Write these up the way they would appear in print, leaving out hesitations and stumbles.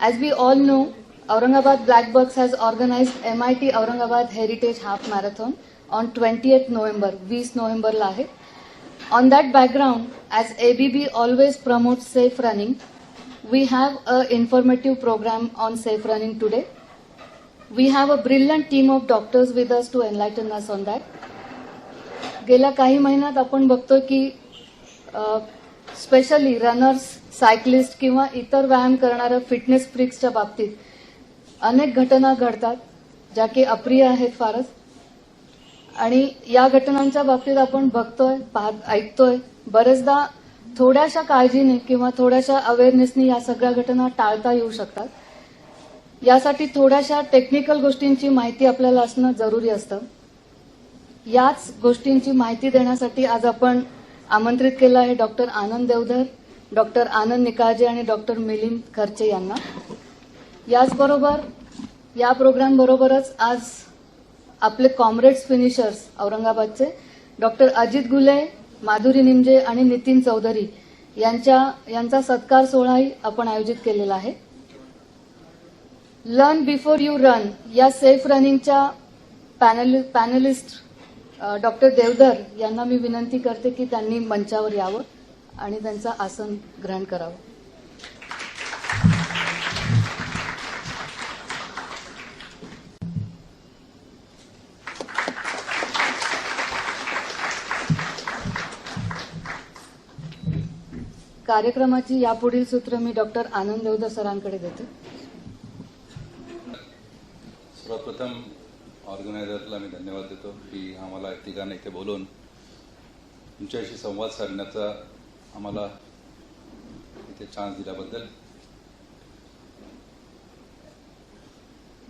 As we all know, Aurangabad Black Box has organized MIT Aurangabad Heritage Half Marathon on 20th November, 20 November ला आहे. On that background, as ABB always promotes safe running, we have a informative program on safe running today. We have a brilliant team of doctors with us to enlighten us on that. गेल्या काही महिन्यात आपण बघतो की specially runners, cyclist किंवा इतर व्यायाम करणाऱ्या फिटनेस फ्रिक्सच्या बाबतीत अनेक घटना घडतात ज्या की अप्रिय आहेत फारच. आणि या घटनांच्या बाबतीत आपण बघतोय, ऐकतोय, बरेचदा थोड्याशा काळजीने किंवा थोड्याशा अवेअरनेसने या सगळ्या घटना टाळता येऊ शकतात. यासाठी थोड्याशा टेक्निकल गोष्टींची माहिती आपल्याला असणं जरुरी असतं. याच गोष्टींची माहिती देण्यासाठी आज आपण आमंत्रित केलं आहे डॉक्टर आनंद देवधर, डॉक्टर आनंद निकाळजे आणि डॉक्टर मिलिंद खर्चे यांना. याचबरोबर या प्रोग्राम बरोबरच आज आपले कॉम्रेड्स फिनिशर्स औरंगाबादचे डॉक्टर अजित गुले, माधुरी निमजे आणि नितीन चौधरी यांचा सत्कार सोहळाही आपण आयोजित केलेला आहे. लर्न बिफोर यू रन या सेफ रनिंगच्या पॅनलिस्ट डॉक्टर देवधर यांना मी विनंती करते की त्यांनी मंचावर यावं आणि त्यांचं आसन ग्रहण करावं. कार्यक्रमाची यापुढील सूत्र मी डॉक्टर आनंद देवधर सरांकडे देते. सर्वप्रथम ऑर्गनायझरला मी धन्यवाद देतो की आम्हाला तिघांना इथे बोलवून तुमच्याशी संवाद साधण्याचा आम्हाला इथे चान्स दिल्याबद्दल.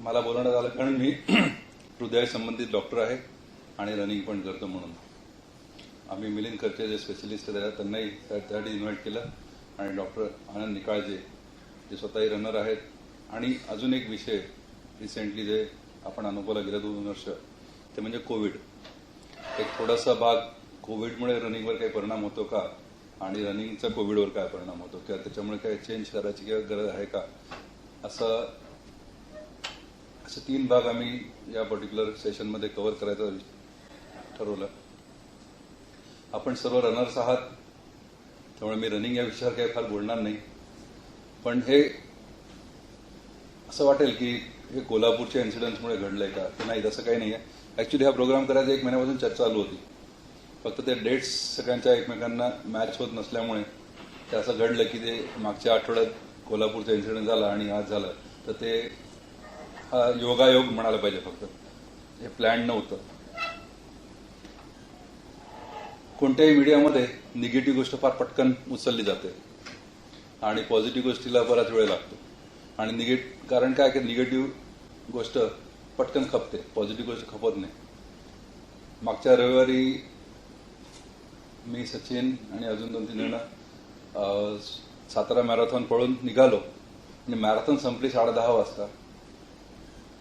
मला बोलवण्यात आलं कारण मी हृदयासंबंधित डॉक्टर आहे आणि रनिंग पण करतो म्हणून. आम्ही मिलिंद खर्चे जे स्पेशलिस्ट आहेत त्यांनाही त्यासाठी इन्व्हाइट केलं आणि डॉक्टर आनंद निकाळजे जे स्वतःही रनर आहेत. आणि अजून एक विषय रिसेंटली जे आपण अनुभवला गेल्या 2 वर्ष ते म्हणजे कोविड. एक थोडासा भाग कोविडमुळे रनिंगवर काही परिणाम होतो का आणि रनिंगचा कोविडवर काय परिणाम होतो किंवा त्याच्यामुळे काही चेंज करायची किंवा गरज आहे का, असे 3 भाग आम्ही या पर्टिक्युलर सेशनमध्ये कव्हर करायचं ठरवलं. आपण सर्व रनर्स आहात त्यामुळे मी रनिंग या विषयावर काही फार बोलणार नाही. पण हे असं वाटेल की हे कोल्हापूरच्या इन्सिडेंट्समुळे घडलंय का, नाही तसं काही नाही आहे. ऍक्च्युली हा प्रोग्राम करायचा 1 महिन्यापासून चर्चा चालू होती. फक्त ते डेट्स सगळ्यांच्या एकमेकांना मॅच होत नसल्यामुळे ते असं घडलं की ते मागच्या आठवड्यात कोल्हापूरचा इन्सिडेंट झाला आणि आज झालं. तर ते हा योगायोग म्हणायला पाहिजे, फक्त हे प्लॅन नव्हतं. कोणत्याही मीडियामध्ये निगेटिव्ह गोष्ट फार पटकन उचलली जाते आणि पॉझिटिव्ह गोष्टीला बराच वेळ लागतो. आणि कारण काय की निगेटिव्ह गोष्ट पटकन खपते, पॉझिटिव्ह गोष्ट खपत नाही. मागच्या रविवारी मी, सचिन आणि अजून 2-3 जण सातारा मॅरेथॉन पळून निघालो आणि मॅरेथॉन संपली 10:30 वाजता.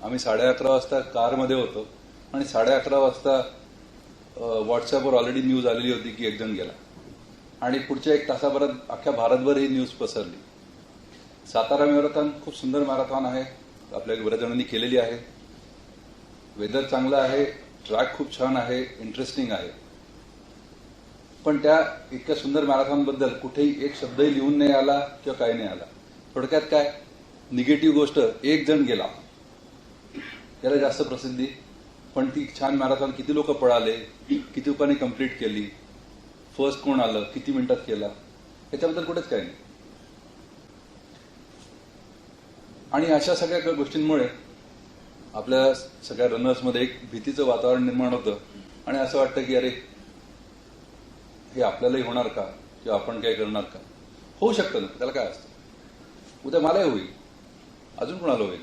आम्ही 11:30 वाजता कारमध्ये होतो आणि 11:30 वाजता व्हॉट्सअपवर ऑलरेडी न्यूज आलेली होती की 1 जण गेला आणि पुढच्या 1 तासाभरात अख्ख्या भारतभर ही न्यूज पसरली. सातारा मॅरेथॉन खूप सुंदर मॅरेथॉन आहे, आपल्या बऱ्याच जणांनी केलेली आहे. वेदर चांगलं आहे, ट्रॅक खूप छान आहे, इंटरेस्टिंग आहे. पण त्या इतक्या सुंदर मॅरेथॉनबद्दल कुठेही एक शब्दही लिहून नाही आला किंवा काही नाही आला. थोडक्यात काय, निगेटिव्ह गोष्ट 1 जण गेला याला जास्त प्रसिद्धी. पण ती छान मॅरेथॉन किती लोक पळाले, किती लोकांनी कंप्लीट केली, फर्स्ट कोण आलं, किती मिनिटात केला, याच्याबद्दल कुठेच काही नाही. आणि अशा सगळ्या गोष्टींमुळे आपल्या सगळ्या रनर्समध्ये एक भीतीचं वातावरण निर्माण होतं आणि असं वाटतं की अरे हे आपल्यालाही होणार का किंवा आपण काय करणार का. होऊ शकतं ना, त्याला काय असतं, उद्या मलाही होईल, अजून कोणाला होईल.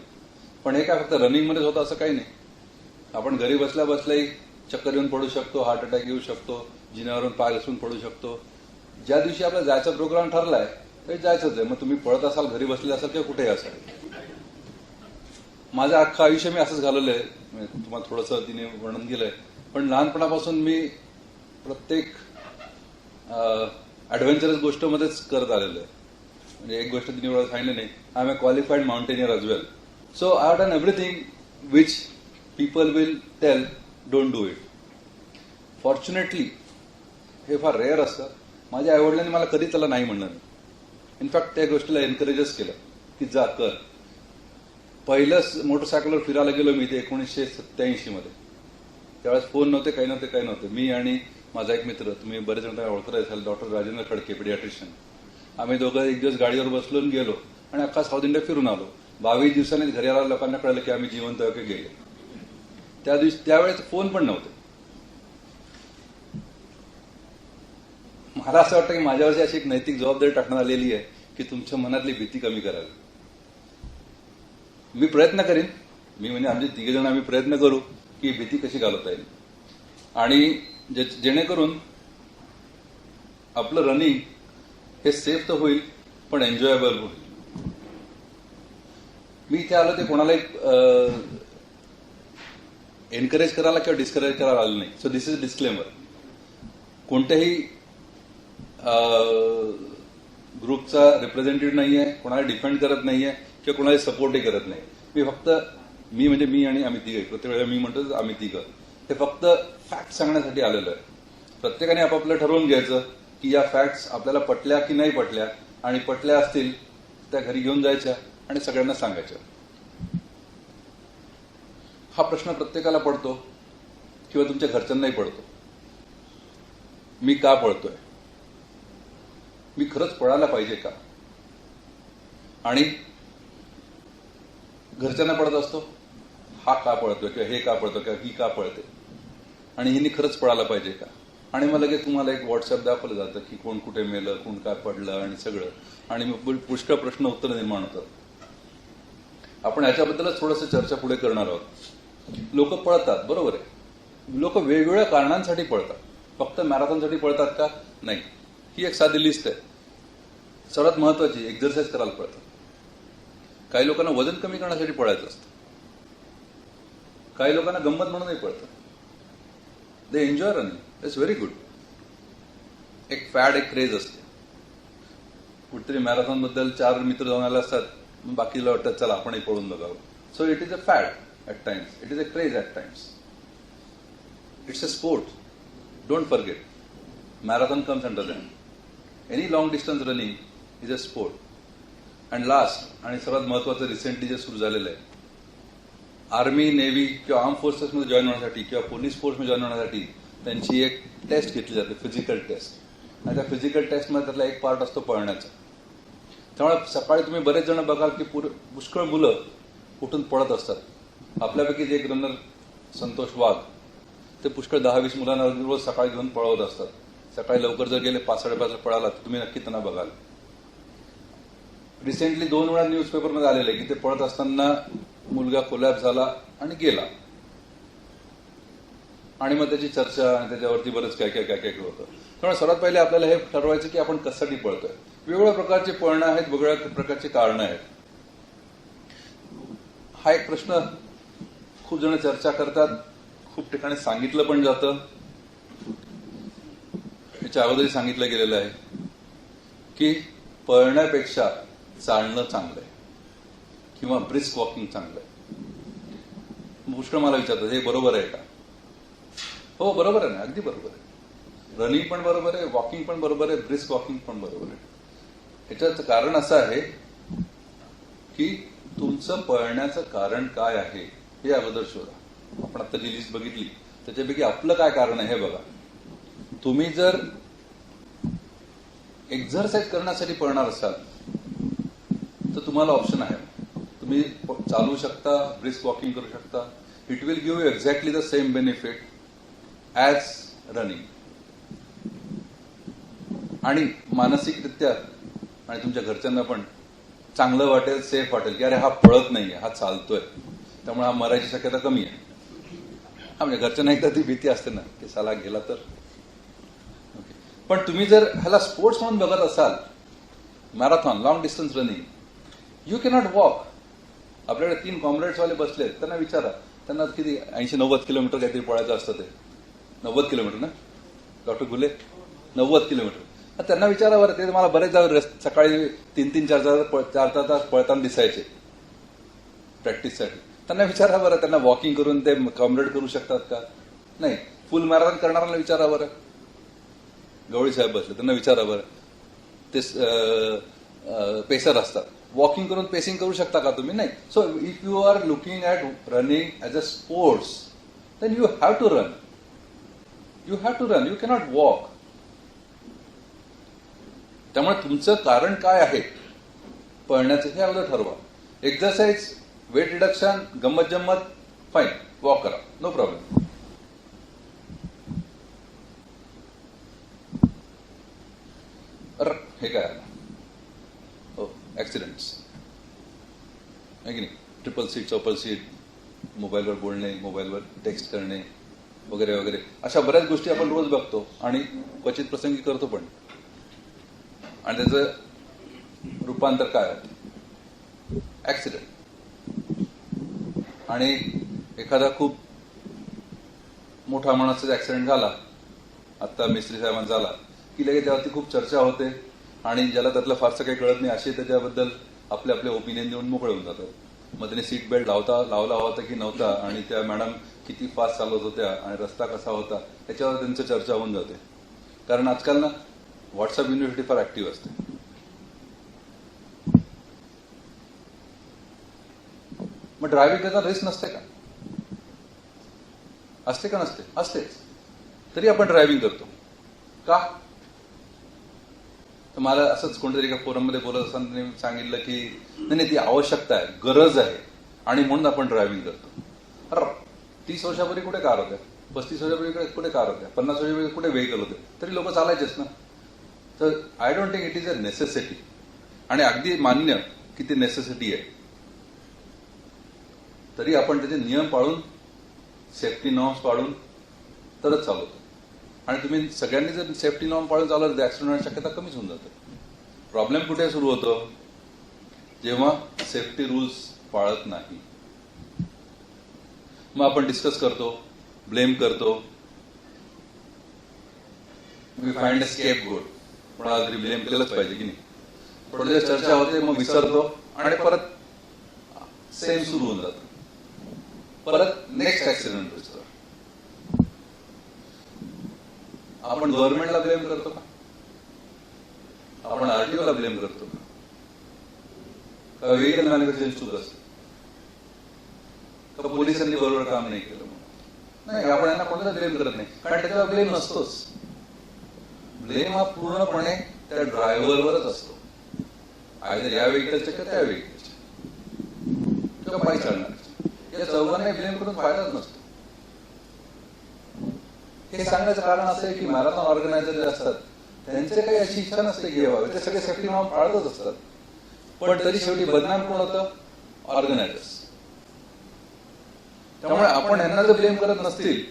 पण हे काय फक्त रनिंगमध्येच होतं असं काही नाही. आपण घरी बसल्या बसल्याही चक्कर येऊन पडू शकतो, हार्ट अटॅक येऊ शकतो, जिन्यावरून पाय घसरून पडू शकतो. ज्या दिवशी आपला जायचा प्रोग्राम ठरलाय ते जायचंच आहे. मग तुम्ही पळत असाल, घरी बसले असाल किंवा कुठेही असाल. माझं अख्खं आयुष्य मी असंच घालवलंय, तुम्हाला थोडंसं तिने वर्णन केलंय. पण लहानपणापासून मी प्रत्येक ऍडव्हेंचरस गोष्टमध्येच करत आलेलो आहे. म्हणजे एक गोष्ट तिने एवढं सांगितलं नाही, I am a qualified mountaineer as well. So I have done everything which people will tell don't do it. Fortunately हे फार रेअर असतं. माझ्या आईवडिलांनी मला कधी त्याला नाही म्हणलं नाही. इनफॅक्ट त्या गोष्टीला एनकरेजच केलं की जा कर. पहिलंच मोटरसायकलवर फिरायला गेलो मी ते 1987 मध्ये. त्यावेळेस फोन नव्हते, काही नव्हते. मी आणि माझा एक मित्र, तुम्ही बरेच जण ओळखत असाल, डॉक्टर राजेंद्र खडके, पिडियाट्रिशियन. आम्ही दोघं एक दिवस गाडीवर बसलो आणि गेलो आणि अख्खा साऊथ इंडिया फिरून आलो. 22 दिवसांनी घरी आला लोकांना कळलं की आम्ही जिवंत गेले. त्यावेळेस फोन पण नव्हते. मला असं वाटतं की माझ्यावरची अशी एक नैतिक जबाबदारी टाकण्यात आलेली आहे की तुमच्या मनातली भीती कमी करावी. मी प्रयत्न करीन, मी म्हणजे आमचे तिघे जण आम्ही प्रयत्न करू की भीती कशी घालवता येईल आणि जेणेकरून आपलं रनिंग हे सेफ तर होईल पण एन्जॉयबल होईल. मी इथे आलो ते कोणाला एनकरेज करायला किंवा डिस्करेज करायला आलो नाही. So this is disclaimer. कोणत्याही ग्रुपचा रिप्रेझेंटेटिव्ह नाहीये, कोणाला डिफेंड करत नाहीये किंवा कोणाला सपोर्टही करत नाही. मी फक्त मी आणि आम्ही तिघं, प्रत्येक वेळेला मी म्हणतो आम्ही तिघं, हे फक्त फॅक्ट सांगण्यासाठी आलेलं आहे. प्रत्येकाने आपापलं ठरवून घ्यायचं की या फॅक्ट्स आपल्याला पटल्या की नाही पटल्या, आणि पटल्या असतील त्या घरी घेऊन जायच्या आणि सगळ्यांना सांगायच्या. हा प्रश्न प्रत्येकाला पडतो किंवा तुमच्या घरच्यांनाही पडतो, मी का पळतोय, मी खरंच पळायला पाहिजे का. आणि घरच्यांना पडत असतो हा का पळतोय किंवा हे का पळतोय किंवा ही का पळते आणि हिने खरंच पळायला पाहिजे का. आणि मग लगेच तुम्हाला एक व्हॉट्सअप दाखवलं जातं की कोण कुठे मेलं, कोण काय पडलं आणि सगळं, आणि मग पुष्कळ प्रश्न उत्तर निर्माण होतात. आपण याच्याबद्दलच थोडंसं चर्चा पुढे करणार आहोत. लोक पळतात, बरोबर आहे, लोक वेगवेगळ्या कारणांसाठी पळतात. फक्त मॅरेथॉनसाठी पळतात का? नाही. ही एक साधी लिस्ट आहे. सर्वात महत्वाची एक्झरसाइज करायला पळतात. काही लोकांना वजन कमी करण्यासाठी पळायचं असतं, काही लोकांना गंमत म्हणूनही पळतात. They enjoy running, it's very good. एक फॅड, एक क्रेज असते. कुठेतरी मॅरेथॉन बद्दल 4 मित्र जाऊन आले असतात, बाकीला वाटतात चला आपणही पळून बघावं. So it is a fad at times, it is a craze at times. It's a sport. Don't forget, marathon comes under them. Any long distance running is a sport. And last, आणि सर्वात महत्वाचं recently जे सुरू झालेलं आहे, army, navy किंवा arm फोर्सेसमध्ये join होण्यासाठी किंवा पोलीस फोर्समध्ये जॉईन होण्यासाठी त्यांची एक टेस्ट घेतली जाते, फिजिकल टेस्ट. आणि त्या फिजिकल टेस्टमध्ये त्यातला एक पार्ट असतो पळण्याचा. त्यामुळे सकाळी तुम्ही बरेच जण बघाल की पुष्कळ मुलं उठून पळत असतात. आपल्यापैकी एक रनर संतोष वाघ, ते पुष्कळ 10-20 मुलांना रोज सकाळी घेऊन पळवत असतात. सकाळी लवकर जर गेले 5-5:30 पळाला तर तुम्ही नक्की त्यांना बघाल. रिसेंटली 2 वेळा न्यूजपेपरमध्ये आलेलं आहे की ते पळत असताना मुलगा कोलॅप्स झाला आणि गेला, आणि मग त्याची चर्चा आणि त्याच्यावरती बरंच काय होतं. त्यामुळे सर्वात पहिले आपल्याला हे ठरवायचं की आपण कशासाठी पळतोय. वेगवेगळ्या प्रकारचे पळणं आहेत, वेगवेगळ्या प्रकारची कारणं आहेत. हा एक प्रश्न खूप जण चर्चा करतात, खूप ठिकाणी सांगितलं पण जातं. याच्या अगोदरही सांगितलं गेलेलं आहे की पळण्यापेक्षा चालणं चांगलं आहे किंवा ब्रिस्क वॉकिंग चांगलं आहे. पुष्कळ मला विचारतात हे बरोबर आहे का? हो, बरोबर आहे ना, अगदी बरोबर आहे. रनिंग पण बरोबर आहे, वॉकिंग पण बरोबर आहे, ब्रिस्क वॉकिंग पण बरोबर आहे. याच्याचं कारण असं आहे की तुमचं पळण्याचं कारण काय आहे हे अगोदर शोधा. आपण आता जी लिस्ट बघितली त्याच्यापैकी आपलं काय कारण आहे हे बघा. तुम्ही जर एक्झरसाइज करण्यासाठी पळणार असाल तर तुम्हाला ऑप्शन आहे. तुम्ही चालू शकता, ब्रिस्क वॉकिंग करू शकता. It will give you exactly the same benefit as running. आणि मानसिकरित्या आणि तुमच्या घरच्यांना पण चांगलं वाटेल, सेफ वाटेल की अरे हा पळत नाहीये, हा चालतोय, त्यामुळे हा मरायची शक्यता कमी आहे. म्हणजे घरच्यांना एकदा ती भीती असते ना की साला गेला तर. पण तुम्ही जर ह्याला स्पोर्ट्स म्हणून बघत असाल, marathon, long distance running, you cannot walk. आपल्याकडे 3 कॉम्रेड्स वाले बसले, त्यांना विचारा, त्यांना किती 80-90 किलोमीटर काहीतरी पळायचं असतं. ते 90 किलोमीटर ना डॉक्टर गुले, 90 किलोमीटर. त्यांना विचारा बरं, ते मला बरेचदा सकाळी 3-3, 4 तास पळताना दिसायचे प्रॅक्टिससाठी. त्यांना विचारा बरं, त्यांना वॉकिंग करून ते कॉम्रेड करू शकतात का? नाही. फुल मॅरेथॉन करणाऱ्यांना विचारा बरं, गवळी साहेब बसले, त्यांना विचारा बरं, ते पेसर असतात, वॉकिंग करून पेसिंग करू शकता का तुम्ही? नाही. So if you are looking at running as a sports, then you have to run. You have to run, you cannot walk. त्यामुळे तुमचं कारण काय आहे पळण्याचं हे अगोदर ठरवा. एक्झरसाइज, वेट रिडक्शन, गंमत जम्मत, फाईन, वॉक करा, नो प्रॉब्लेम. हे काय आलं? हो, ऍक्सिडेंट्स आहे की नाही? ट्रिपल सीट, चौपल सीट, मोबाईलवर बोलणे, मोबाईलवर टेक्स्ट करणे वगैरे वगैरे, अशा बऱ्याच गोष्टी आपण रोज बघतो आणि क्वचित प्रसंगी करतो पण. आणि त्याचं रूपांतर काय होतं? ऍक्सिडेंट. आणि एखादा खूप मोठा माणसाचा ऍक्सिडेंट झाला, आता मिस्त्री साहेबांचा झाला की लगेच त्यावरती खूप चर्चा होते आणि ज्याला त्यातलं फारसं काही कळत नाही असे त्याच्याबद्दल आपले आपले ओपिनियन देऊन मोकळे होऊन जातात. मग त्याने सीट बेल्ट लावला होता की नव्हता, आणि त्या मॅडम किती फास्ट चालवत होत्या आणि रस्ता कसा होता याच्यावर त्यांचं चर्चा होऊन जाते. कारण आजकाल ना व्हॉट्सअप युनिव्हर्सिटी फार ऍक्टिव्ह असते. मग ड्रायव्हिंग करताना रिस्क नसते का? असते का नसते? असतेच. तरी आपण ड्रायव्हिंग करतो का? तर मला असंच कोणतरी एका फोरममध्ये बोलत असताना त्यांनी सांगितलं की नाही, ती आवश्यकता आहे, गरज आहे, आणि म्हणून आपण ड्रायव्हिंग करतो. अरे 30 वर्षापूर्वी कुठे कार होत्या? 35 वर्षापूर्वी कुठे कार होत्या? 50 वर्षापूर्वी कुठे व्हेकल होते? तरी लोक चालायचेच ना. तर I don't think it is a necessity. आणि अगदी मान्य की ती नेसेसिटी आहे, तरी आपण त्याचे नियम पाळून, सेफ्टी नॉर्म्स पाळून तरच चालवतो. आणि तुम्ही सगळ्यांनी जर सेफ्टी नॉर्म पाळून चालवलं तर ऍक्सिडेंट होण्याची शक्यता कमीच होऊन जाते. प्रॉब्लेम कुठे सुरू होतो? जेव्हा सेफ्टी रूल्स पाळत नाही. मग आपण डिस्कस करतो, ब्लेम करतो, वी फाइंड अ स्केप गोट. कोणाला तरी ब्लेम केलंच पाहिजे की नाही. थोडी चर्चा होते, मग विसरतो आणि परत सेम सुरू होऊन जातं. परत नेक्स्ट ऍक्सिडेंट दिसतो. आपण गव्हर्नमेंटला ब्लेम करतो का? आपण आरटीओला ब्लेम करतो का? व्हेकल मॅन्युफॅक्चरिंग चूक असते का? पोलिसांनी बरोबर काम नाही केलं? नाही, आपण यांना कोणाला ब्लेम करत नाही, कारण त्याच्यावर ब्लेम नसतोच. ब्लेम हा पूर्णपणे त्या ड्रायव्हरवरच असतो, आयदर या व्हेकलच्या किंवा त्या व्हेकलच्या किंवा पायी चालणार. या चौघांना ब्लेम करून फायदाच नसतो. हे सांगण्याचं कारण असं आहे की मॅरेथॉन ऑर्गनायझर जे असतात त्यांचे काही अशी इच्छा नसते की ते सगळे सेफ्टी नॉर्म पाळतच असतात, पण तरी शेवटी बदनाम कोण होतं? ऑर्गनायझर्स. त्यामुळे आपण यांना जर ब्लेम करत नसतील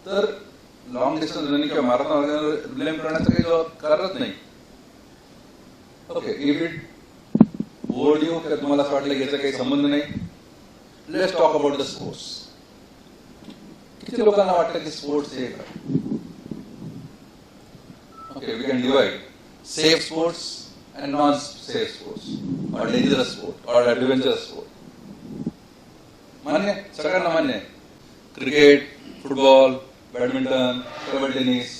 तर लॉंग डिस्टन्स रनिंग किंवा मॅरेथॉन ऑर्गनायझर ब्लेम करण्याचं काही करत नाही. Okay, if it bored you, तुम्हाला असं वाटलं की याचा काही संबंध नाही, let's talk about the sports. किती लोकांना वाटतं की स्पोर्ट्स सेफ आहे? Okay, we can divide safe sports and non safe sports, और डेंजरस स्पोर्ट, और ॲडव्हेंचरस स्पोर्ट. मान्य? सगळ्यांना मान्य आहे. Cricket, football, badminton, table tennis,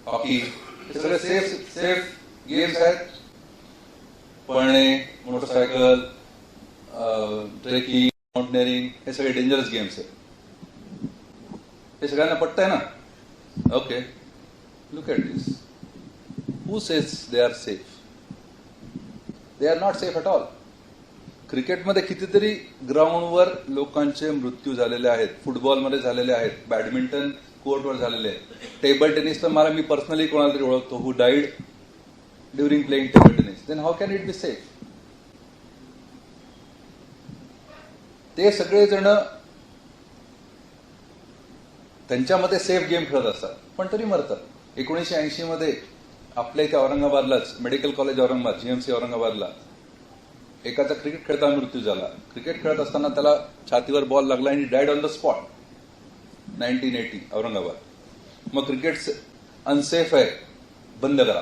hockey, हे सगळे सेफ गेम्स आहेत. पळणे, मोटरसायकल, ट्रेकिंग, माउंटनेरिंग, हे सगळे डेंजरस गेम्स आहेत. हे सगळ्यांना पटतंय ना? Okay, look at this. Who says they are safe? They are not safe at all. क्रिकेटमध्ये कितीतरी ग्राउंडवर लोकांचे मृत्यू झालेले आहेत, फुटबॉलमध्ये झालेले आहेत, बॅडमिंटन कोर्टवर झालेले आहेत. टेबल टेनिस तर मी पर्सनली कोणाला तरी ओळखतो who died during playing table tennis. Then how can it be safe? ते सगळेजण त्यांच्यामध्ये सेफ गेम खेळत असतात, पण तरी मरतात. 1980 मध्ये आपल्या इथे औरंगाबादलाच, मेडिकल कॉलेज औरंगाबाद, जीएमसी औरंगाबादला, एकाचा क्रिकेट खेळताना मृत्यू झाला. क्रिकेट खेळत असताना त्याला छातीवर बॉल लागला आणि died on the spot. 1980 Aurangabad. मग क्रिकेट अनसेफ आहे, बंद करा.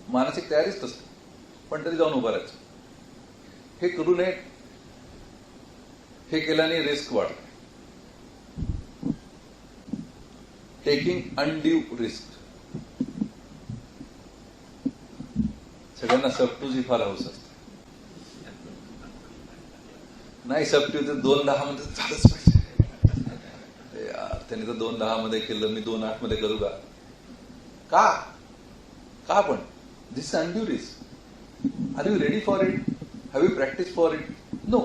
मानसिक तयारीच असते, पण तरी जाऊन उभं राहायचं. हे करू नये. हे केल्याने रिस्क वाढते. Taking undue risk. सगळ्यांना सबटूची फार हौस असते. नाही सबट्यू तर 2:10 मध्ये झालंच पाहिजे. यार त्यांनी तर 2:10 मध्ये केलं, मी 2:08 मध्ये करू का? का पण this undue risk. Are you ready for it? Have you practice for it? No.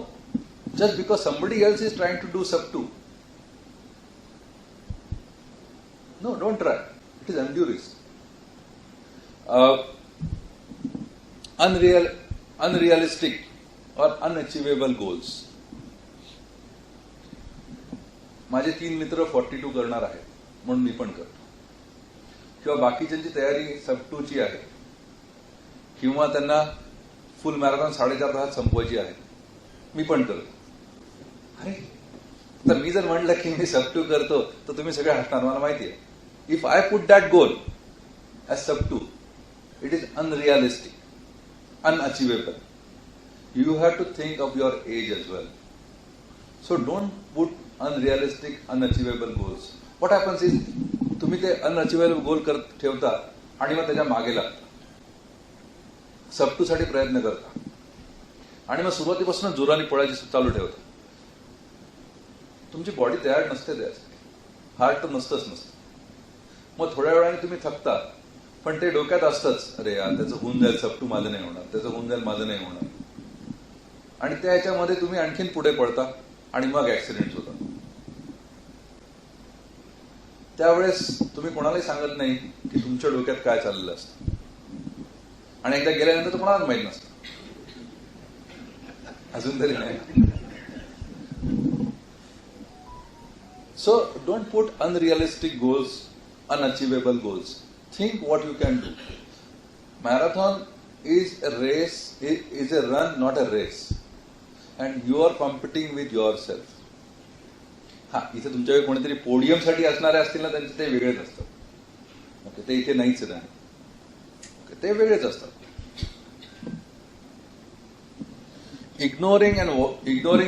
Just because somebody else is trying to do sub two. No, don't try. It is undue risk. Unrealistic or unachievable goals. माझे 3 मित्र 42 करणार आहेत म्हणून मी पण करतो. किंवा बाकीच्यांची तयारी सबटूची आहे, किंवा त्यांना फुल मॅरेथॉन 4.5 तासात संपवायची आहे, मी पण करतो. अरे तर मी जर म्हणलं की मी सबटू करतो तर तुम्ही सगळे हसणार, मला माहिती आहे. If I put that goal as sub 2, it is unrealistic, unachievable. You have to think of your age as well. So don't put unrealistic, unachievable goals. What happens is, तुम्ही ते unachievable goal ठेवता आणि मग त्याच्या मागे लागता, सब 2 साठी प्रयत्न करता आणि मग सुरुवातीपासून जोराने पळायची चालू ठेवता. तुमची बॉडी तयार नसते त्यासाठी, हार्ट तर नसतंच. मग थोड्या वेळाने तुम्ही थकता, पण ते डोक्यात असतंच, अरे यार त्याचं होऊन जाईल, सबटू माझं नाही होणार, त्याचं होऊन जाईल, माझं नाही होणार. आणि त्या ह्याच्यामध्ये तुम्ही आणखीन पुढे पडता आणि मग ऍक्सिडेंट होतात. त्यावेळेस तुम्ही कोणालाही सांगत नाही की तुमच्या डोक्यात काय चाललेलं असतं, आणि एकदा गेल्यानंतर तर कोणालाच माहित नसतं, अजून तरी नाही. So don't put unrealistic goals, unachievable goals. Think what you can do. Marathon is a race, is a run, not a race. And you are competing with yourself. हा, इथे तुमच्याकडे कोणीतरी पोडियम साठी असणारे असतील ना, त्यांचे ते वेगळेच असतात. ओके, ते इथे नाहीच आहे. ओके, ते वेगळेच असतात. Ignoring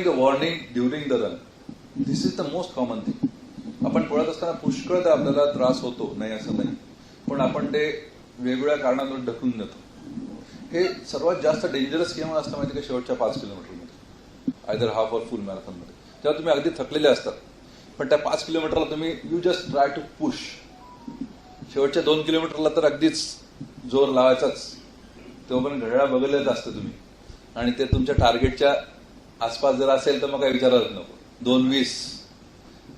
the warning during the run. This is the most common thing. आपण पळत असताना पुष्कळ तर आपल्याला त्रास होतो, नाही असं नाही, पण आपण ते वेगवेगळ्या कारणांवर ढकलून देतो. हे सर्वात जास्त डेंजरस केव्हा असतं माहिती का? शेवटच्या 5 किलोमीटरमध्ये, आयदर हाफ और फुल मॅरेथॉनमध्ये, तेव्हा तुम्ही अगदी थकलेले असतात, पण त्या 5 किलोमीटरला तुम्ही you just try to push. शेवटच्या 2 किलोमीटरला तर अगदीच जोर लावायचाच, तेव्हा पण घड्याळ बघलेच असतं तुम्ही, आणि ते तुमच्या टार्गेटच्या आसपास जर असेल तर मग काही विचारायला नको. 2:20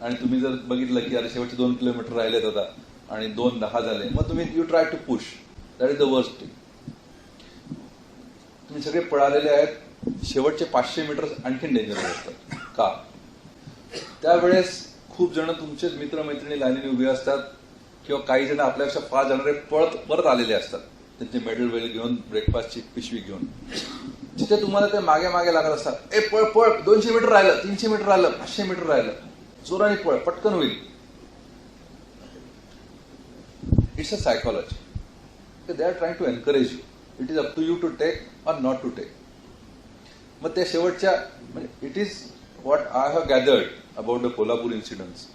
आणि तुम्ही जर बघितलं की अरे शेवटचे 2 किलोमीटर राहिलेत आता आणि 2:10 झाले, मग तुम्ही you try to push. That is the worst thing. तुम्ही सगळे पळालेले आहेत, शेवटचे 500 मीटर आणखीन डेंजरस असतात. का? त्यावेळेस खूप जण तुमचेच मित्रमैत्रिणी लाईनीने उभे असतात, किंवा काही जण आपल्यापेक्षा 5 जाणारे परत आलेले असतात, त्यांचे मेडल वेल घेऊन, ब्रेकफास्टची पिशवी घेऊन. जिथे तुम्हाला ते मागे मागे लागत असतात, ए पळ पळ, 200 मीटर राहिलं, 300 मीटर राहिलं, 500 मीटर राहिलं, जोराने पळ, पटकन होईल. It's a psychology. They are trying to encourage you. It is up to you to take or not to take. मग त्या शेवटच्या, म्हणजे it is what I have gathered about the Kolhapur incidence.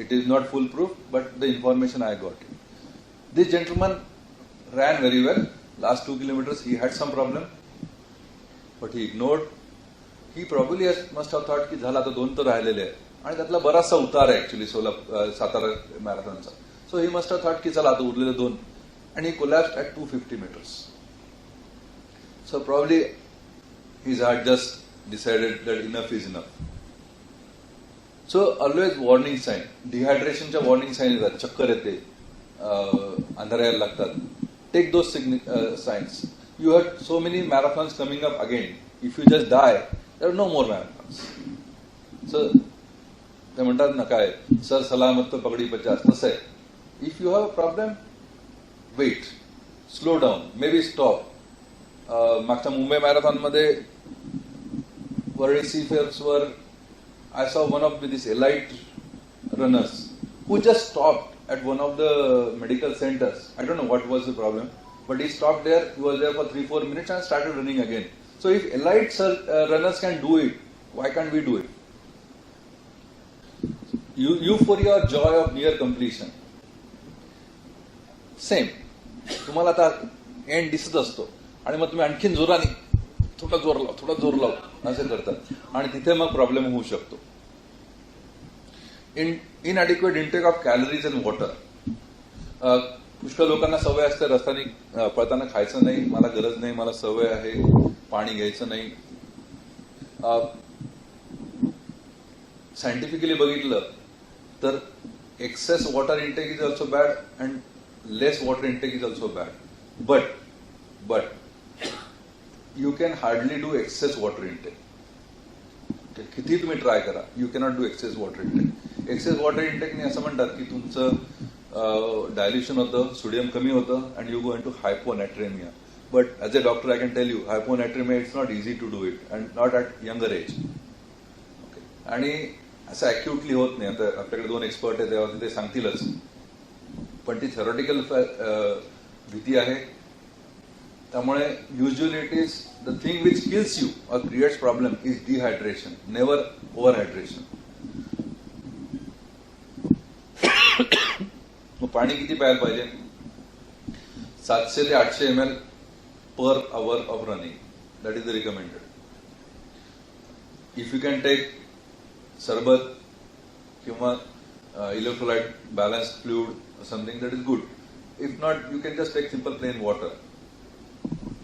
It is not full proof, but the information I got. This gentleman ran very well. Last 2 kilometers he had some problem, but he ignored. He probably must have thought की झाला आता 2 तर राहिलेले आहेत, आणि त्यातला बराचसा उतार आहे ऍक्च्युली सातारा मॅरेथॉनचा. So he must have thought की चला आता उरलेले 2, and he collapsed at 250 meters. So probably his heart just decided that enough is enough. So always warning sign. Dehydrationच्या warning sign येतात, चक्कर येते, अंधारायला लागतात. Take those signs. You have so many marathons coming up again. If you just die, there are no more marathons. So, ते म्हणतात ना काय, sir सलामत तो पगडी 50, तसं आहे. If you have a problem, wait, slow down, maybe stop. मागच्या मुंबई मॅरेथॉन मध्ये वरळी सीफेअर्स वर I saw one of these elite runners who just stopped at one of the medical centers. I don't know what was the problem. but he stopped there. He was there for 3-4 minutes and started running again. So if elite runners can do it, why can't we do it? Euphoria or joy of near completion. Same तुम्हाला आता end दिसत असतो आणि मग तुम्ही आणखीन जोराने थोडा जोर लाव असं करतात आणि तिथे मग प्रॉब्लेम होऊ शकतो. Inadequate intake of calories and water. पुष्कळ लोकांना सवय असते रस्त्याने पळताना खायचं नाही, मला गरज नाही, मला सवय आहे, पाणी घ्यायचं नाही. सायंटिफिकली बघितलं तर excess water intake is also bad and less water intake is also bad. But you can hardly do excess water intake. किती तुम्ही ट्राय करा, you cannot do excess water intake. Excess water intake ने असं म्हणतात की तुमचं dilution होतं, sodium कमी होतं and you go into hyponatremia. But as a doctor I can tell you, hyponatremia it's not easy to do it and not at younger age. Okay. आणि असं अॅक्युटली होत नाही. आता आपल्याकडे 2 एक्सपर्ट आहेत तेव्हा ते सांगतीलच. पण ती थेरॉटिकल भीती आहे. त्यामुळे usually it is the thing which kills you और creates problem is dehydration, never overhydration. मग पाणी किती प्यायला पाहिजे? 700 ते 800 ml per hour of running. That is the recommended. If you can take सरबत किंवा electrolyte balanced fluid something that is good. If not, you can just take simple plain water.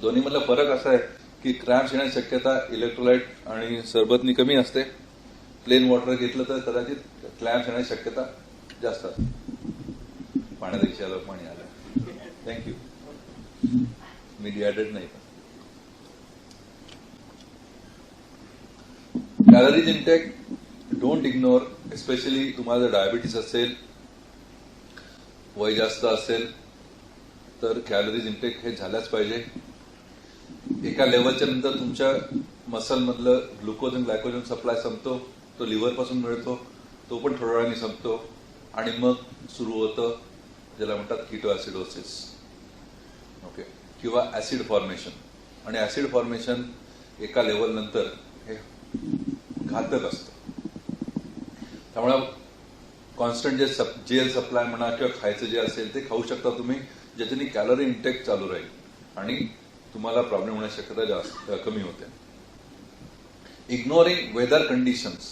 दोन्ही मधला फरक असा आहे की क्रॅम्प्स येण्याची शक्यता इलेक्ट्रोलाइट आणि सरबतनी कमी असते. प्लेन वॉटर घेतलं तर कदाचित क्रॅम्प्स येण्याची शक्यता जास्त असते. पाण्यापेक्षा आलं पाणी आलं. थँक्यू. मी डिहायड्रेट नाही. Calories intake don't ignore. Especially तुम्हाला जर डायबिटीस असेल, वय जास्त असेल तर कॅलरीज इंटेक हे झाल्याच पाहिजे. एका लेवलच्या नंतर तुमच्या मसलमधलं ग्लुकोज आणि ग्लायकोजन सप्लाय संपतो. तो लिव्हरपासून मिळतो, तो पण थोड्या वेळाने संपतो आणि मग सुरू होतं ज्याला म्हणतात कीटोॲसिडोसिस. ओके. किंवा ऍसिड फॉर्मेशन. आणि ऍसिड फॉर्मेशन एका लेवल नंतर हे घातक असतं. त्यामुळे कॉन्स्टंट जे जेल सप्लाय म्हणा किंवा खायचं जे असेल ते खाऊ शकता तुम्ही, ज्याच्याने कॅलरी इंटेक चालू राहील आणि तुम्हाला प्रॉब्लेम होण्याची शक्यता जास्त कमी होते. Ignoring weather conditions.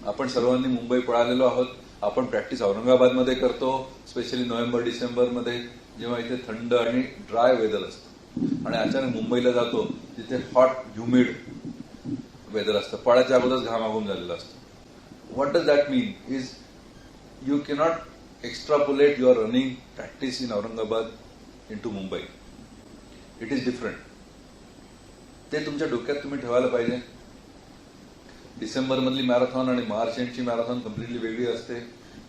आपण सर्वांनी मुंबई पळालेलो आहोत. आपण प्रॅक्टिस औरंगाबादमध्ये करतो, स्पेशली नोव्हेंबर डिसेंबरमध्ये जेव्हा इथे थंड आणि ड्राय वेदर असतं. आणि अचानक मुंबईला जातो तिथे हॉट ह्युमिड वेदर असतं. पळाच्या अगोदरच घामाघूम झालेलं असतं. What does that mean is you cannot extrapolate your running practice in Aurangabad into Mumbai. It is different. ते तुमच्या डोक्यात तुम्ही ठेवायला पाहिजे. डिसेंबर मधली मॅरेथॉन आणि मार्च एंडची मॅरेथॉन कम्प्लिटली वेगळी असते.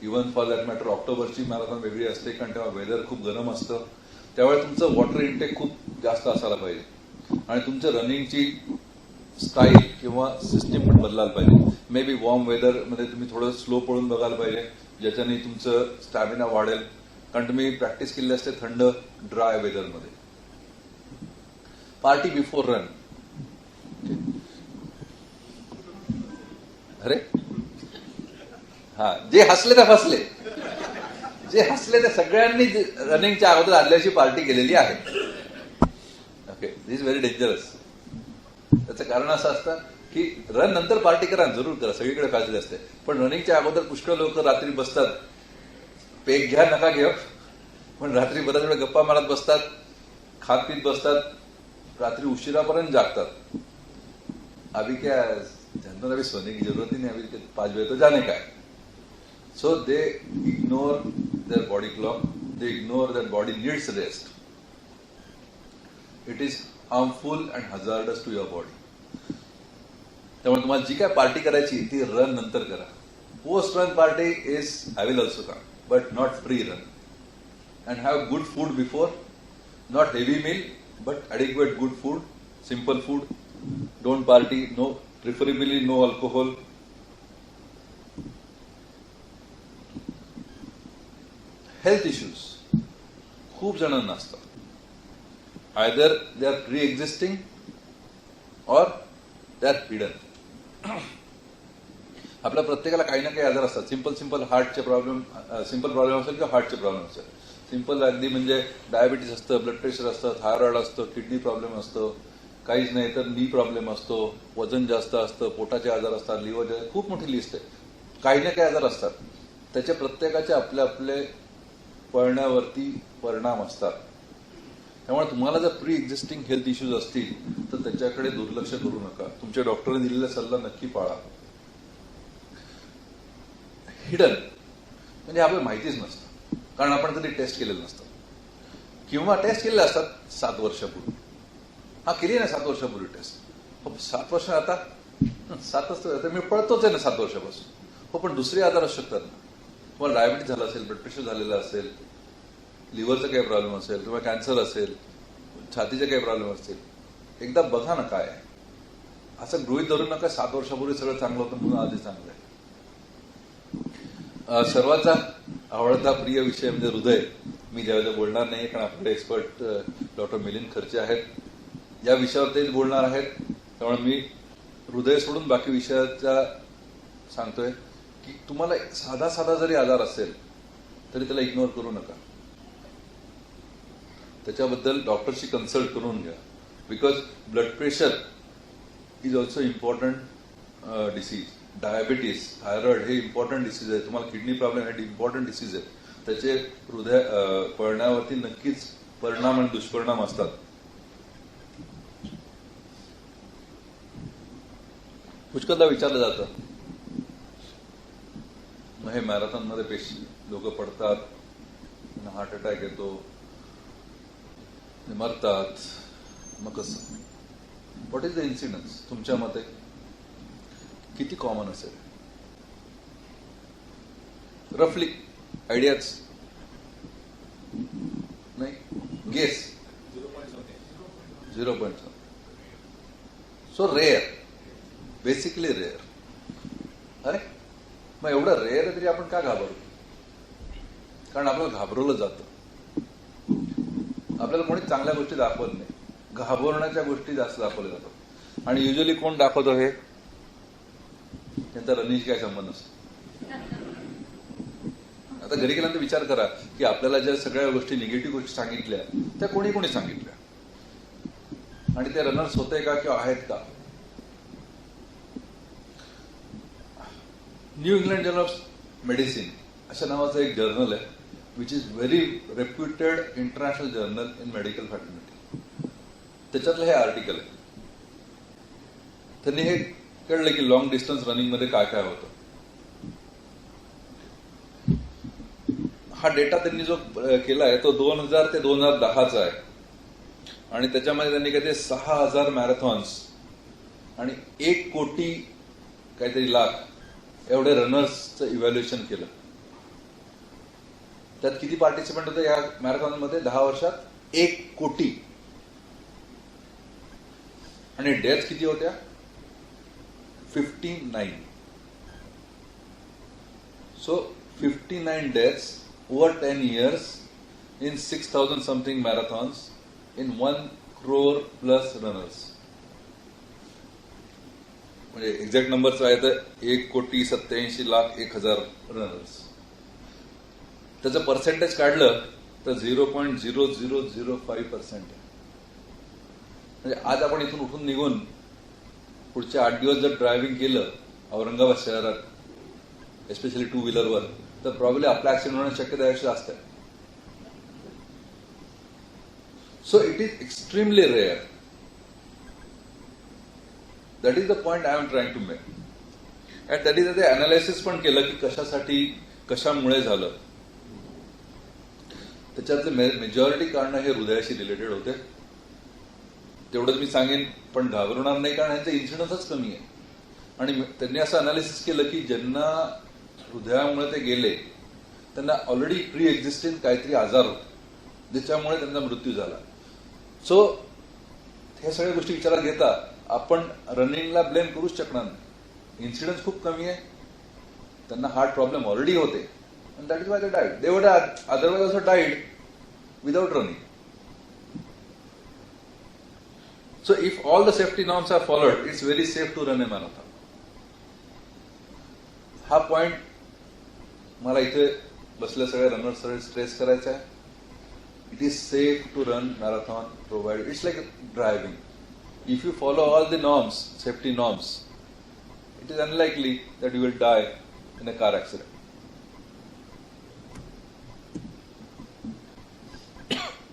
इव्हन फॉर दॅट मॅटर ऑक्टोबरची मॅरेथॉन वेगळी असते, कारण तेव्हा वेदर खूप गरम असतं. त्यावेळेस तुमचं वॉटर इंटेक खूप जास्त असायला पाहिजे आणि तुमच्या रनिंगची स्टाईल किंवा सिस्टीम पण बदलायला पाहिजे. मे बी वॉर्म वेदर मध्ये तुम्ही थोडं स्लो पळून बघायला पाहिजे, ज्याच्याने तुमचं स्टॅमिना वाढेल. कारण तुम्ही प्रॅक्टिस केली असते थंड ड्राय वेदरमध्ये. Party before run. अरे हा, जे हसले ते फसले. जे हसले ते सगळ्यांनी रनिंगच्या अगोदर आदल्याशी पार्टी केलेली आहे. Okay. This is very dangerous. त्याचं कारण असं असतं की रन नंतर पार्टी करा, जरूर करा, सगळीकडे फॅसिलिटी असते. पण रनिंगच्या अगोदर पुष्कळ लोक रात्री बसतात. पेक घ्या नका घेऊ, पण रात्री बऱ्याच वेळा गप्पा मारत बसतात, खात पीत बसतात, रात्री उशिरापर्यंत जागतात. अभी क्या जानता, अभी सोने की जरूरत ही नहीं, अभी 5 बजे तो जाने का है. So they ignore their body clock, they ignore that body needs rest. It is harmful and hazardous to your body. त्यामुळे तुम्हाला जी काय पार्टी करायची ती रन नंतर करा. Post run party is I will also come, but not pre run. And have good food before, not heavy meal but adequate good food, simple food. Don't party, no, preferably no alcohol. Health issues खूप जणांना असतात. Either they are pre existing और they R hidden. आपल्या प्रत्येकाला काही ना काही आजार असतात. सिंपल हार्टचे प्रॉब्लेम, सिंपल प्रॉब्लेम असेल किंवा हार्टचे प्रॉब्लेम असेल. सिंपल अगदी म्हणजे डायबिटीस असतं, ब्लड प्रेशर असतं, थायरॉइड असतं, किडनी प्रॉब्लेम असतो, काहीच नाही तर नी प्रॉब्लेम असतो, वजन जास्त असतं, पोटाचे आजार असतात, लिव्हर, खूप मोठी लिस्ट आहे. काही ना काही आजार असतात. त्याचे प्रत्येकाचे आपले आपले पळण्यावरती परिणाम असतात. त्यामुळे तुम्हाला जर प्री एक्झिस्टिंग हेल्थ इश्यूज असतील तर त्याच्याकडे दुर्लक्ष करू नका. तुमच्या डॉक्टरने दिलेला सल्ला नक्की पाळा. हिडन म्हणजे आपल्याला माहितीच नसतं, कारण आपण कधी टेस्ट केलेलं नसतं किंवा टेस्ट केलेले असतात 7 वर्षापूर्वी. केली ना 7 वर्षापूर्वी टेस्ट. 7 वर्ष आता 7च मी पळतोच आहे ना 7 वर्षापासून. पण दुसरे आजार असू शकतात ना. तुम्हाला डायबिटीस झाला असेल, ब्लड प्रेशर झालेलं असेल, लिव्हरचा काही प्रॉब्लेम असेल किंवा कॅन्सर असेल, छातीचे काही प्रॉब्लेम असतील. एकदा बघा ना काय आहे. असं गृहीत धरू नका 7 वर्षापूर्वी सगळं चांगलं होतं म्हणून आधी चांगलं आहे. सर्वांचा आवडता प्रिय विषय म्हणजे हृदय. मी ज्यावेळेला बोलणार नाही कारण आपले एक्सपर्ट डॉक्टर मिलिंद खर्चे आहेत, या विषयावर तेच बोलणार आहेत. त्यामुळे मी हृदय सोडून बाकी विषयाचा सांगतोय की तुम्हाला साधा जरी आजार असेल तरी त्याला इग्नोर करू नका. त्याच्याबद्दल डॉक्टरशी कन्सल्ट करून घ्या. Because blood pressure is also important disease. Diabetes, thyroid हे इम्पॉर्टंट डिसीज आहे. तुम्हाला किडनी प्रॉब्लेम हे इम्पॉर्टंट डिसीज आहे. त्याचे हृदय पळण्यावरती नक्कीच परिणाम आणि दुष्परिणाम असतात. पुष्कळदा विचारलं जातं मग हे मॅरेथॉनमध्ये लोक पडतात, हार्ट अटॅक येतो, मरतात, मग कसं? What is the incidence? तुमच्या मते किती कॉमन असेल? रफली आयडियाच नाही, guess 0.7. So rare, basically rare. अरे मग एवढं रेअर आहे तरी आपण का घाबरतो? कारण आपल्याला घाबरवलं जातं. आपल्याला कोणी चांगल्या गोष्टी दाखवत नाही, घाबरण्याच्या गोष्टी जास्त दाखवल्या जातात. आणि युजली कोण दाखवतो हे? त्यांचा रनिंगशी काय संबंध असतो. आता घरी गेल्यानंतर विचार करा की आपल्याला ज्या सगळ्या गोष्टी निगेटिव्ह गोष्टी सांगितल्या त्या कोणी सांगितल्या आणि ते रनर्स होते का किंवा आहेत का? New England journal of medicine अशा नावाचं एक जर्नल आहे, which is very reputed international journal in medical fraternity. त्याच्यातलं हे आर्टिकल आहे. त्यांनी हे कळलं की लॉंग डिस्टन्स रनिंगमध्ये काय काय होतं. हा डेटा त्यांनी जो केला आहे तो 2000 ते 2010चा आहे. आणि त्याच्यामध्ये त्यांनी काहीतरी 6000 मॅरेथॉन्स आणि 1 कोटी काहीतरी लाख एवढे रनर्सचं इव्हॅल्युएशन केलं. त्यात किती पार्टिसिपंट होते या मॅरेथॉनमध्ये 10 वर्षात? 1 कोटी. आणि डेथ किती होत्या? 59. So 59 deaths over 10 years in 6,000 something marathons in 1 crore plus runners. म्हणजे एक्झॅक्ट नंबर्स आहे तर 1,87,00,01,000 रनर्स. त्याचं पर्सेंटेज काढलं तर 0.0005% आहे. म्हणजे आज आपण इथून उठून निघून पुढचे 8 दिवस जर ड्रायव्हिंग केलं औरंगाबाद शहरात, एस्पेशली 2 व्हीलरवर, तर प्रॉब्लेम आपला ऍक्सिडेंट होण्याची शक्यता यापेक्षा जास्त आहे. So it is extremely rare. That is the point I am trying to make. And that is ते अनालिसिस पण केलं की कशासाठी, कशामुळे झालं. त्याच्यातले मेजॉरिटी कारण हे हृदयाशी रिलेटेड होते. तेवढंच मी सांगेन, पण घाबरणार नाही कारण यांचे इन्सिडन्सच कमी आहे. आणि त्यांनी असं अनालिसिस केलं की ज्यांना हृदयामुळे ते गेले त्यांना ऑलरेडी प्री एक्झिस्टिंग काहीतरी आजार होते ज्याच्यामुळे त्यांचा मृत्यू झाला. सो ह्या सगळ्या गोष्टी विचारात घेता आपण रनिंगला ब्लेम करूच शकणार नाही. इन्सिडन्स खूप कमी आहे. त्यांना हार्ट प्रॉब्लेम ऑलरेडी होते and that is why they died. They would have otherwise also died without running. So if all the safety norms are followed, it's very safe to run a marathon. हा point मला इथे बसल्या सगळ्या रनर्सकडे stress करायचा आहे. It is safe to run marathon provided. It's like driving. If you follow all the norms, safety norms, it is unlikely that you will die in a car accident.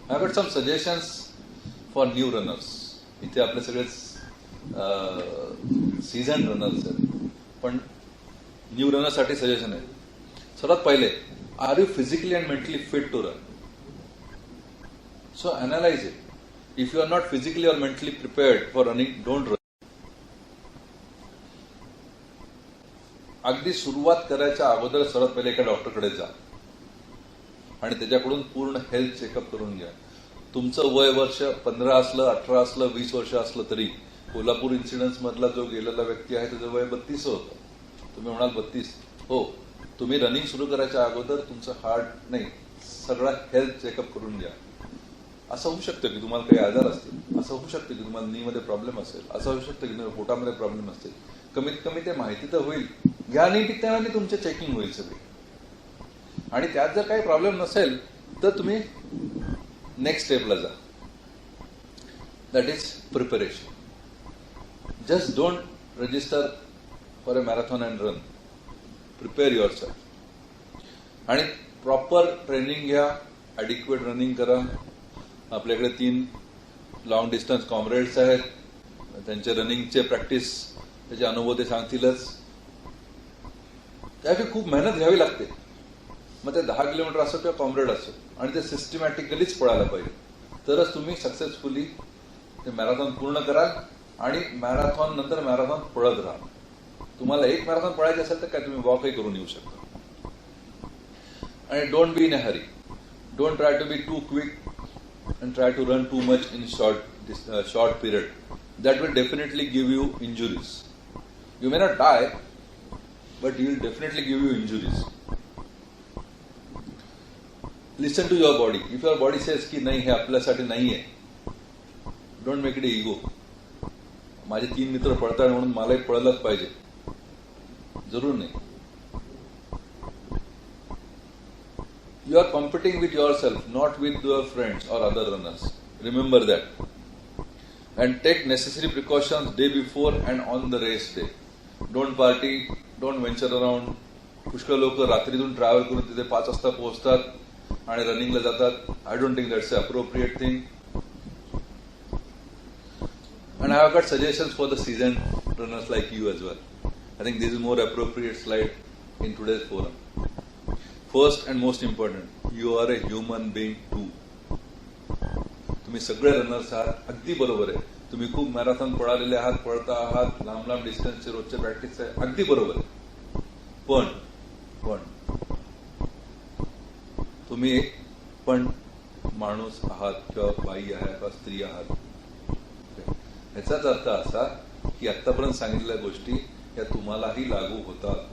I have got some suggestions for new runners. इथे आपले सगळेच season runners आहेत, पण new runners साठी suggestion आहे. सर्वात पहिले, are you physically and mentally fit to run? So analyse it. If you are not physically और mentally prepared for running, don't run. अगदी सुरुवात करायच्या अगोदर सर्वात पहिले एका डॉक्टरकडे जा आणि त्याच्याकडून पूर्ण हेल्थ चेकअप करून घ्या. तुमचं वय वर्ष 15 असलं, 18 असलं, 20 वर्ष असलं तरी, कोल्हापूर इन्सिडेंट मधला जो गेलेला व्यक्ती आहे त्याचं वय 32 होतं. तुम्ही म्हणाल 32? हो. तुम्ही रनिंग सुरू करायच्या अगोदर तुमचं हार्ट नाही, सगळा हेल्थ चेकअप करून घ्या. असं होऊ शकतं की तुम्हाला काही आजार असतील, असं होऊ शकतं की तुम्हाला नीमध्ये प्रॉब्लेम असेल, असं होऊ शकतं की तुम्हाला पोटामध्ये प्रॉब्लेम असतील. कमीत कमी ते माहिती तर होईल. या निमित्ताने तुमचे चेकिंग होईल सगळे. आणि त्यात जर काही प्रॉब्लेम नसेल तर तुम्ही नेक्स्ट स्टेपला जा. That is preparation. Just don't register for a marathon and run. Prepare your self. आणि प्रॉपर ट्रेनिंग घ्या. ॲडिक्वेट रनिंग करा. आपल्याकडे 3 लॉंग डिस्टन्स कॉम्रेड्स आहेत. त्यांचे रनिंगचे प्रॅक्टिस, त्याचे अनुभव ते सांगतीलच. त्यासाठी खूप मेहनत घ्यावी लागते. मग ते 10 किलोमीटर असो किंवा कॉम्रेड असो, आणि ते सिस्टमॅटिकलीच पळायला पाहिजे. तरच तुम्ही सक्सेसफुली ते मॅरेथॉन पूर्ण कराल. आणि मॅरेथॉन नंतर मॅरेथॉन पळत राहा. तुम्हाला एक मॅरेथॉन पळायचे असेल तर काय तुम्ही वॉकही करून येऊ शकता. आणि don't be in a hurry. Don't try to be too quick and try to run too much in short period. That will definitely give you injuries. You may not die, but it will definitely give you injuries. Listen to your body. If your body says की नाही हे आपल्यासाठी नाही आहे, don't make it ego. माझे 3 मित्र पळतात म्हणून मलाही पळलंच पाहिजे, जरूर नाही. You are competing with yourself, not with your friends or other runners. Remember that. And take necessary precautions day before and on the race day. Don't party, don't venture around. पुष्कळ लोक रात्रीतून ट्रॅव्हल करून तिथे 5 वाजता पोहोचतात आणि रनिंगला जातात. I don't think that's an appropriate thing. And I have got suggestions for the seasoned runners like you as well. I think this is more appropriate slide in today's forum. First and most important, you are a human being too. तुम्ही सगळे runners आहात, अगदी बरोबर आहे. तुम्ही खूप marathon पळालेले आहात, पळता आहात, लांब लांब डिस्टन्सचे रोजचे प्रॅक्टिस आहे, अगदी बरोबर आहे. पण तुम्ही एक पण माणूस आहात किंवा बाई आहे किंवा स्त्री आहात. ह्याचाच अर्थ असा की आतापर्यंत सांगितलेल्या गोष्टी या तुम्हालाही लागू होतात.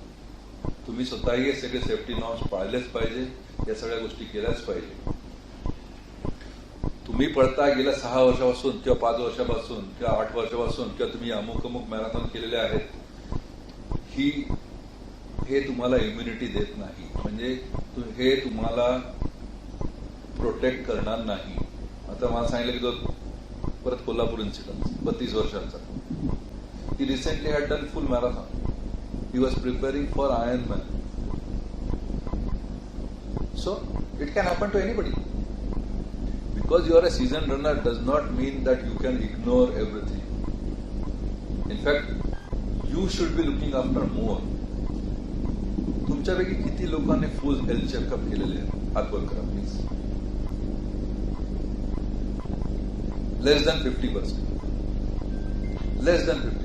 तुम्ही स्वतःही हे सगळे सेफ्टी नॉर्म्स पाळलेच पाहिजे. या सगळ्या गोष्टी केल्याच पाहिजे. तुम्ही पळता गेल्या 6 वर्षापासून किंवा 5 वर्षापासून किंवा 8 वर्षापासून किंवा तुम्ही अमुक मॅरेथॉन केलेले आहेत, हे तुम्हाला इम्युनिटी देत नाही. म्हणजे हे तुम्हाला प्रोटेक्ट करणार नाही. आता मला सांगितलं की तो परत कोल्हापूर इन्सिडेंट 32 वर्षांचा, he recently had done full marathon. He was preparing for Ironman. So, it can happen to anybody. Because you are a seasoned runner does not mean that you can ignore everything. In fact, you should be looking after more. तुमच्यापैकी किती लोकांनी फुल health checkup केलेले आहे? हात वर करा please. Less than 50%. Less than 50%.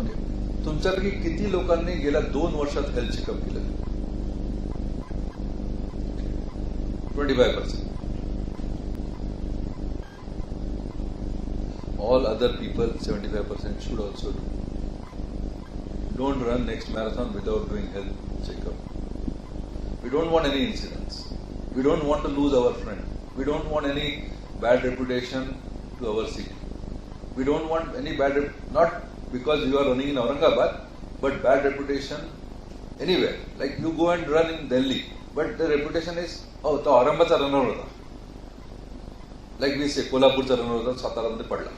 Okay. तुमच्यापैकी किती लोकांनी गेल्या 2 वर्षात हेल्थ चेकअप केलं? 25%. All other people, 75% should also do. Don't run next marathon without doing health checkup. We don't want any incidents. We don't want to lose our friend. We don't want any bad reputation to our city. We don't want any bad, not because you are running in Aurangabad, but bad reputation anywhere. Like you go and run in Delhi, but the reputation is, oh, तो औरंगाबादचा runner होता. Like we say, कोल्हापूरचा runner होता, सातारामध्ये पडला.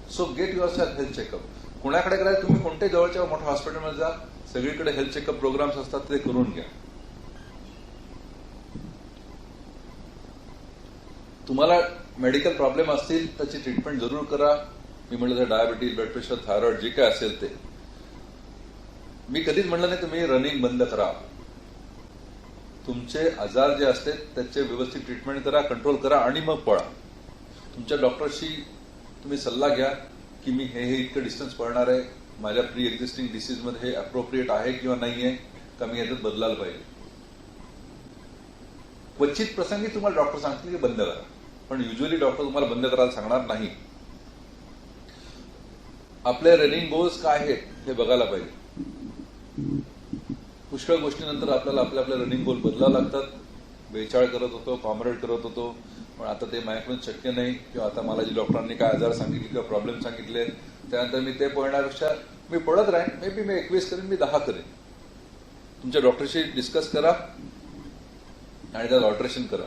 So get yourself health checkup. कुणाकडे करायचं, तुम्ही कोणत्याही जवळच्या मोठ्या हॉस्पिटलमध्ये जा, सगळीकडे हेल्थ चेकअप प्रोग्राम्स असतात, ते करून घ्या. तुम्हाला मेडिकल प्रॉब्लेम असतील त्याची ट्रीटमेंट जरूर करा. मी म्हटलं तर डायबिटीज, ब्लड प्रेशर, थायरॉइड जे काय असेल ते. मी कधीच म्हटलं नाही तुम्ही रनिंग बंद करा. तुमचे आजार जे असते त्याचे व्यवस्थित ट्रीटमेंट करा, कंट्रोल करा आणि मग पळा. तुमच्या डॉक्टरशी तुम्ही सल्ला घ्या की मी हे इतकं डिस्टन्स पळणार आहे, माझ्या प्री एक्झिस्टिंग डिसीजमध्ये हे अप्रोप्रिएट आहे किंवा नाही आहे का, मी याच्यात बदलायला पाहिजे. क्वचित प्रसंगी तुम्हाला डॉक्टर सांगतील की बंद करा, पण युजली डॉक्टर तुम्हाला बंद करायला सांगणार नाही. आपले रनिंग गोल्स काय आहेत हे बघायला पाहिजे. पुष्कळ गोष्टीनंतर आपल्याला आपले रनिंग गोल बदलावं लागतात. 42 करत होतो, कॉम्रेड करत होतो, पण आता ते माझ्याकडून शक्य नाही. किंवा आता मला जी डॉक्टरांनी काय आजार सांगितले किंवा प्रॉब्लेम सांगितले त्यानंतर मी ते पळण्यापेक्षा मी पळत राहीन. मे बी मी 21 करेन, मी 10 करेन. तुमच्या डॉक्टरशी डिस्कस करा आणि त्यात ऑल्टरेशन करा.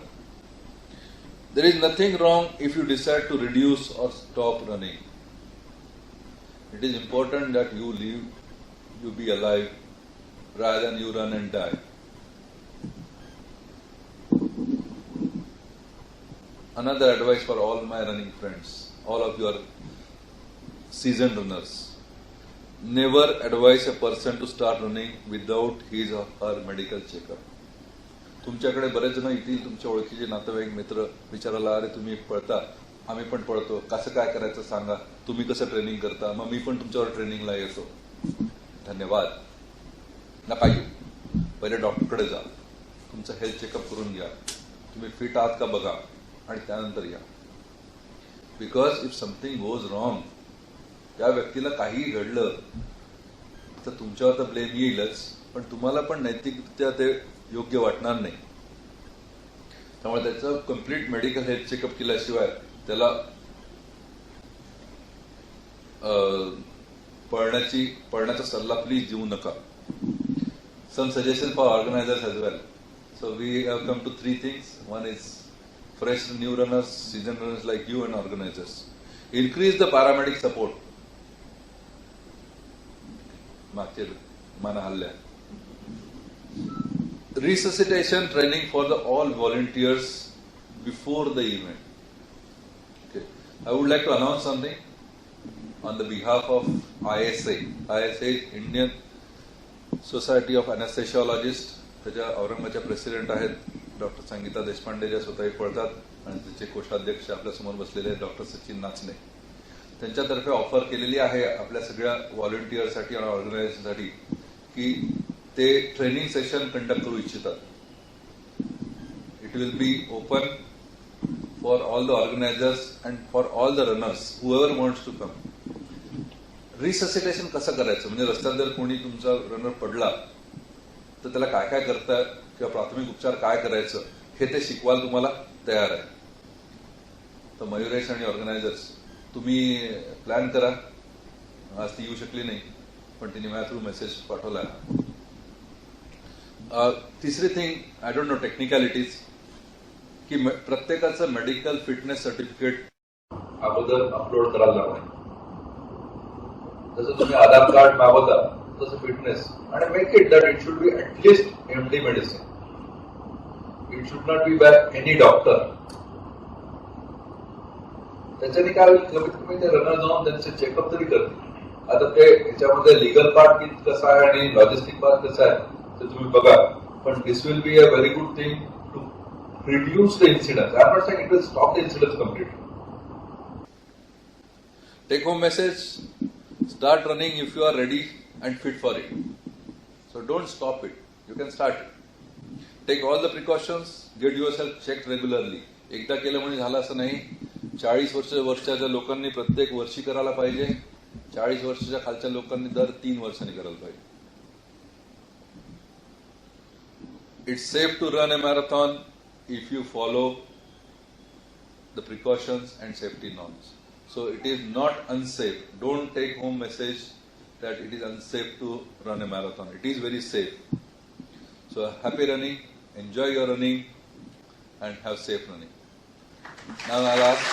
There is nothing wrong if you decide to reduce or stop running. It is important that you live, you be alive, rather than you run and die. Another advice for all my running friends, all of you are seasoned runners. Never advise a person to start running without his or her medical checkup. तुमच्याकडे बरेच जण येतील, तुमच्या ओळखीचे नातेवाईक मित्र विचारायला, अरे तुम्ही पळता, आम्ही पण पळतो, कसं काय करायचं सांगा, तुम्ही कसं ट्रेनिंग करता, मग मी पण तुमच्यावर ट्रेनिंगला येतो. धन्यवाद. नका येऊ. पहिले डॉक्टरकडे जा, तुमचं हेल्थ चेकअप करून घ्या, तुम्ही फिट आहात का बघा आणि त्यानंतर या. Because if something goes wrong, त्या व्यक्तीला काही घडलं तर तुमच्यावर तर ब्लेम येईलच, पण तुम्हाला पण नैतिकरित्या ते योग्य वाटणार नाही. त्यामुळे त्याचं कम्प्लीट मेडिकल हेल्थ चेकअप केल्याशिवाय त्याला पळण्याचा सल्ला प्लीज देऊ नका. Some suggestion for organisers as well. So we have come to 3 things. One is fresh new runners, seasoned runners like you and organizers. Increase the paramedic support. मागचे माना हल्ल्या. Resuscitation training for all volunteers before the event. Okay. I would like to announce something on the behalf of ISA. ISA is Indian Society of Anesthesiologists. त्याच्या औरंगाबादच्या president आहेत doctor Sangeeta Deshpande, ज्या स्वतःही पळतात, आणि त्याचे कोषाध्यक्ष आपल्यासमोर बसलेले डॉक्टर सचिन नाचणे. त्यांच्यातर्फे ऑफर केलेली आहे आपल्या सगळ्या व्हॉलंटियरसाठी आणि ऑर्गनायझेशनसाठी की ते ट्रेनिंग सेशन कंडक्ट करू इच्छितात. It will be open for all the organisers and for all the runners whoever wants to come. Resuscitation कसं करायचं, म्हणजे रस्त्यात जर कोणी तुमचा रनर पडला तर त्याला काय काय करता किंवा प्राथमिक उपचार काय करायचं हे ते शिकवायला तुम्हाला तयार आहे. तर मयुरेश आणि ऑर्गनायझर्स, तुम्ही प्लॅन करा. आज ती येऊ शकली नाही, पण तिने माझ्या थ्रू मेसेज पाठवला. तिसरी thing, I don't know technicalities, की प्रत्येकाचं मेडिकल फिटनेस सर्टिफिकेट अगोदर अपलोड करायला लागणार. जसं तुम्ही आधार कार्ड मागवता तसं फिटनेस, आणि make it that it should be at least MD medicine. It should not be by any doctor. त्याच्याने काय होईल, कमीत कमी ते रनर जाऊन त्यांचे चेकअप तरी करतील. आता ते ह्याच्यामध्ये लिगल पार्ट कसा आहे आणि लॉजिस्टिक पार्ट कसा आहे ते तुम्ही बघा, पण this will be a very good thing to reduce the incidence. I am not saying it will stop the incidence completely. Take home message, start running if you are ready and fit for it. So don't stop it. You can start it. Take all the precautions. Get yourself checked regularly. एकदा केलं म्हणजे झालं असं नाही. 40 वर्षाच्या लोकांनी प्रत्येक वर्षी करायला पाहिजे. 40 वर्षाच्या खालच्या लोकांनी दर 3 वर्षांनी करायला पाहिजे. It's safe to run a marathon if you follow the precautions and safety norms. So it is not unsafe. Don't take home message that it is unsafe to run a marathon. It is very safe. So happy running, enjoy your running, and have safe running. Now I'll ask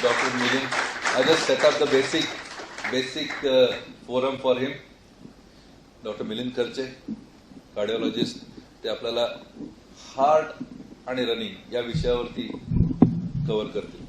Dr. Milind. I just set up the basic forum for him. Dr. Milind Karche, cardiologist, ते आपल्याला heart आणि running या विषयावरती cover करतील.